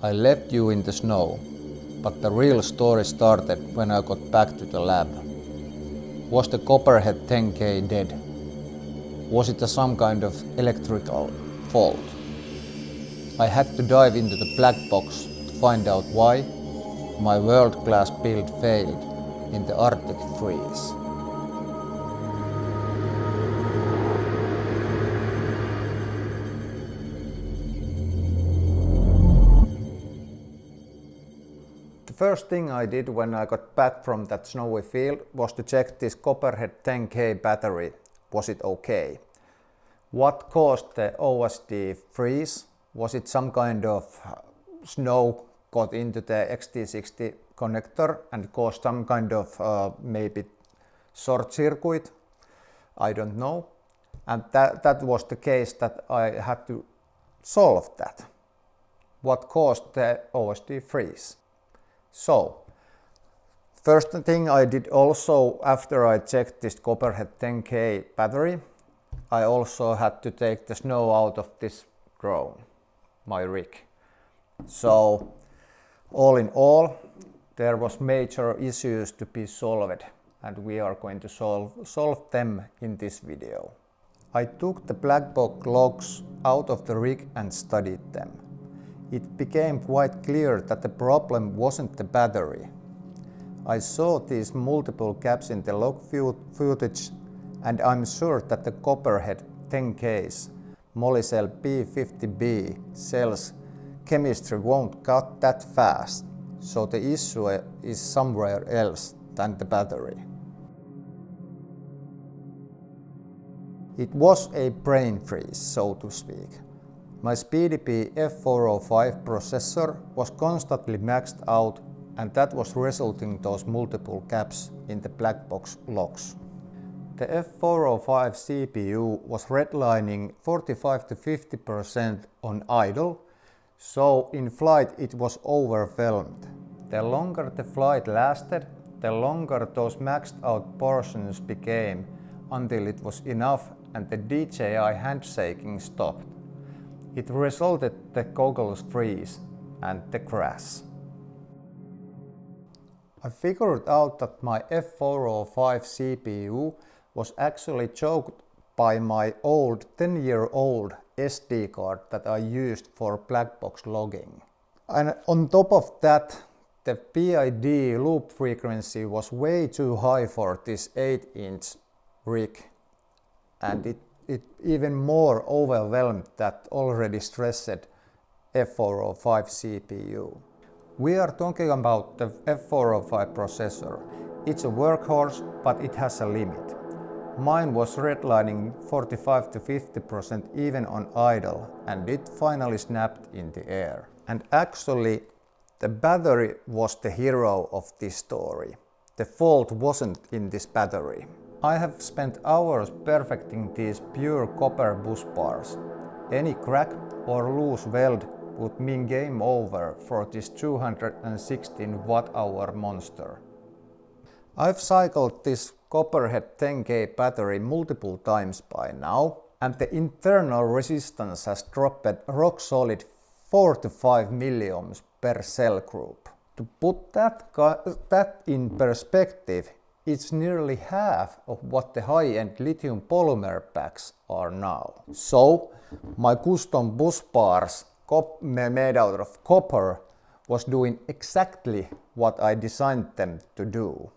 I left you in the snow, but the real story started when I got back to the lab. Was the Copperhead 10K dead? Was it some kind of electrical fault? I had to dive into the black box to find out why my world-class build failed in the Arctic freeze. The first thing I did when I got back from that snowy field was to check this Copperhead 10K battery. Was it okay? What caused the OSD freeze? Was it some kind of snow got into the XT60 connector and caused some kind of maybe short circuit? I don't know. And that was the case that I had to solve that. What caused the OSD freeze? So, first thing I did also after I checked this Copperhead 10K battery, I also had to take the snow out of this drone, my rig. So, all in all, there was major issues to be solved, and we are going to solve them in this video. I took the black box logs out of the rig and studied them. It became quite clear that the problem wasn't the battery. I saw these multiple gaps in the log footage, and I'm sure that the Copperhead 10K's Molicel P50B cell's chemistry won't cut that fast, so the issue is somewhere else than the battery. It was a brain freeze, so to speak. My SpeedyP F405 processor was constantly maxed out, and that was resulting those multiple gaps in the black box logs. The F405 CPU was redlining 45 to 50% on idle, so in flight it was overwhelmed. The longer the flight lasted, the longer those maxed out portions became until it was enough and the DJI handshaking stopped. It resulted the goggles freeze and the crash. I figured out that my F405 CPU was actually choked by my old 10-year-old SD card that I used for black box logging. And on top of that, the PID loop frequency was way too high for this 8-inch rig, and it even more overwhelmed that already stressed F405 CPU. We are talking about the F405 processor. It's a workhorse, but it has a limit. Mine was redlining 45 to 50% even on idle, and it finally snapped in the air. And actually, the battery was the hero of this story. The fault wasn't in this battery. I have spent hours perfecting these pure copper bus bars. Any crack or loose weld would mean game over for this 216 watt-hour monster. I've cycled this Copperhead 10K battery multiple times by now, and the internal resistance has dropped rock solid 4 to 5 milliohms per cell group. To put that in perspective, it's nearly half of what the high-end lithium polymer packs are now. So, my custom bus bars made out of copper was doing exactly what I designed them to do,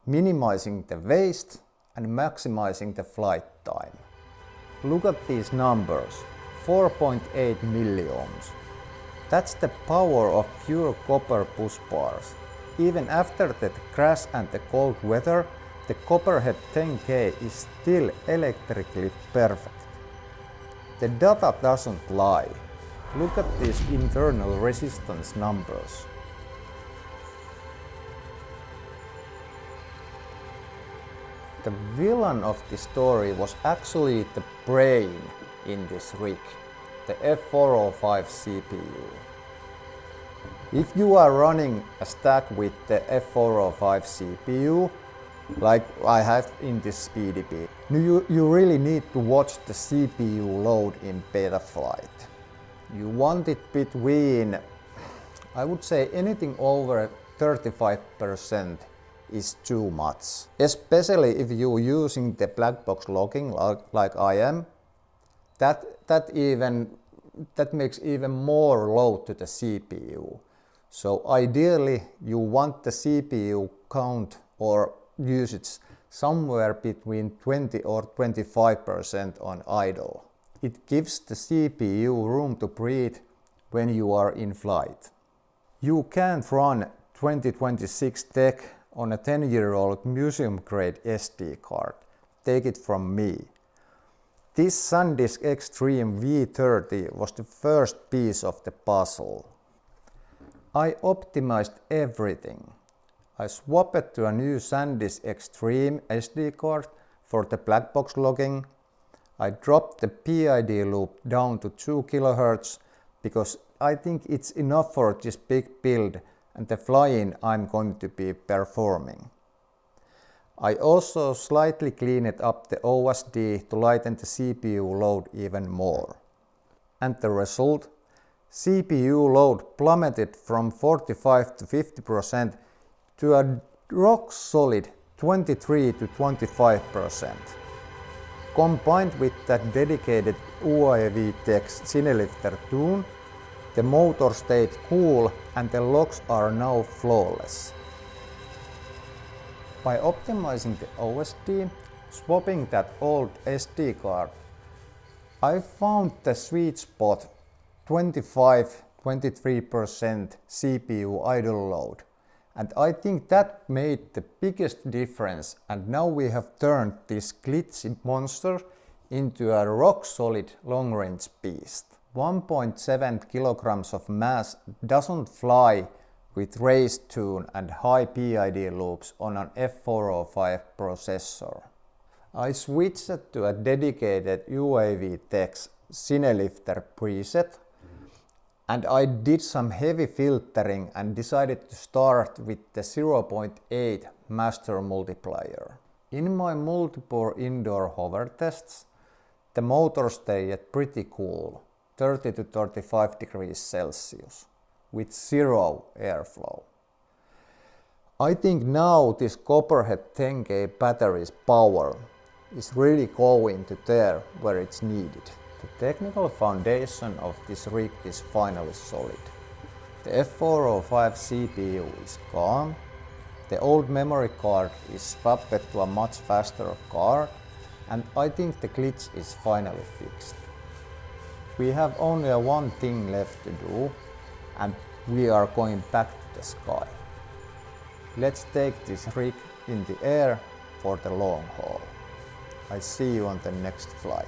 minimizing the waste and maximizing the flight time. Look at these numbers, 4.8 milliohms. That's the power of pure copper bus bars. Even after the crash and the cold weather, the Copperhead 10K is still electrically perfect. The data doesn't lie. Look at these internal resistance numbers. The villain of the story was actually the brain in this rig, the F405 CPU. If you are running a stack with the F405 CPU, like I have in this SpeedyP, you really need to watch the CPU load in Betaflight. You want it between I would say anything over 35% is too much. Especially if you're using the black box logging like I am, that makes even more load to the CPU. So ideally you want the CPU count or usage somewhere between 20 or 25% on idle. It gives the CPU room to breathe when you are in flight. You can't run 2026 tech on a 10-year-old museum-grade SD card. Take it from me. This SanDisk Extreme V30 was the first piece of the puzzle. I optimized everything. I swapped to a new SanDisk Extreme SD card for the black box logging. I dropped the PID loop down to 2 kHz because I think it's enough for this big build and the flying I'm going to be performing. I also slightly cleaned up the OSD to lighten the CPU load even more. And the result? CPU load plummeted from 45 to 50% to a rock solid 23 to 25%. Combined with that dedicated UAV Tech's Cinelifter tune, the motor stayed cool and the logs are now flawless. By optimizing the OSD, swapping that old SD card, I found the sweet spot 25-23% CPU idle load. And I think that made the biggest difference, and now we have turned this glitchy monster into a rock-solid long-range beast. 1.7 kilograms of mass doesn't fly with race tune and high PID loops on an F405 processor. I switched to a dedicated UAV Tech's Cinelifter preset, and I did some heavy filtering and decided to start with the 0.8 master multiplier. In my multiple indoor hover tests, the motor stayed pretty cool, 30 to 35 degrees Celsius, with zero airflow. I think now this Copperhead 10K battery's power is really going to there where it's needed. The technical foundation of this rig is finally solid. The F405 CPU is gone, the old memory card is swapped to a much faster card, and I think the glitch is finally fixed. We have only one thing left to do, and we are going back to the sky. Let's take this rig in the air for the long haul. I see you on the next flight.